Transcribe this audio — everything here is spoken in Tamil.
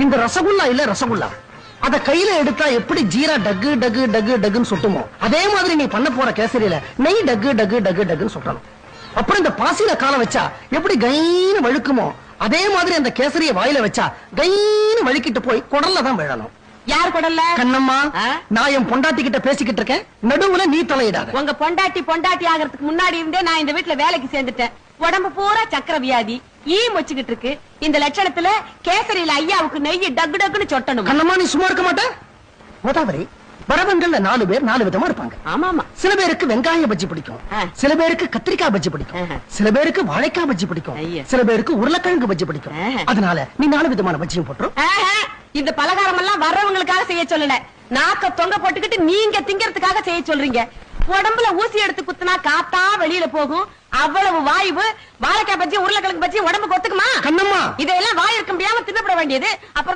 இந்த ரசகுல்லா இல்ல ரசகுல்லா, அத கையில எடுத்தா எப்படி ஜீரா டக்கு டக்கு டக்கு டக்குன்னு சுட்டுமோ அதே மாதிரி நீ பண்ண போற கேசரியில நெய் டக்கு டக்கு டக்கு டக்குன்னு சுட்டணும். அப்புறம் இந்த பாசியில கால வச்சா எப்படி கைன்னு வழுக்குமோ அதே மாதிரி அந்த கேசரிய வாயில வச்சா கைன்னு வழுக்கிட்டு போய் குடல்ல தான் விழணும். யார் குடல்ல? கண்ணம்மா, நான் என் பொண்டாட்டி கிட்ட பேசிக்கிட்டு இருக்கேன், நடுவுல நீ தலையிடாத. உங்க பொண்டாட்டி ஆகிறதுக்கு முன்னாடி இருந்தே நான் இந்த வீட்டுல வேலைக்கு சேர்ந்துட்டேன். உடம்பு பூரா சக்கர வியாதி, ஈ மொச்சுக்கிட்டு இருக்கு. இந்த லட்சணத்துல கேசரியில ஐயாவுக்கு நெய் டக்கு டக்குன்னு சொட்டணும். கண்ணம்மா, நீ சும்மா இருக்க மாட்ட. கோதாவரி, வரவங்கள்ல 4 பேர் 4 விதமா இருப்பாங்க. ஆமாமா. சில பேருக்கு வெங்காய பஜ்ஜி பிடிக்கும், சில பேருக்கு கத்திரிக்காய் பஜ்ஜி பிடிக்கும், சில பேருக்கு வாழைக்காய் பஜ்ஜி பிடிக்கும், சில பேருக்கு உருளைக்கிழங்கு பஜ்ஜி பிடிக்கும். அதனால நீ 4 விதமான பஜ்ஜியும் போட்டுரும். இந்த பலகாரம் எல்லாம் வர்றவங்களுக்காக செய்ய சொல்லல, நாக்க தொங்க போட்டுக்கிட்டு நீங்க திங்கறதுக்காக செய்ய சொல்றீங்க. உடம்புல ஊசி எடுத்து குத்துனா காத்தா வெளியில போகும். அவ்வளவு வாய்வு வாழைக்காய் பஜ்ஜி உருளைக்கிழங்கு பஜ்ஜி உடம்புக்கு ஒத்துக்குமா? கண்ணம்மா, இதெல்லாம் வாய் இருக்க முடியாம தின்னப்பட வேண்டியது. அப்புறம்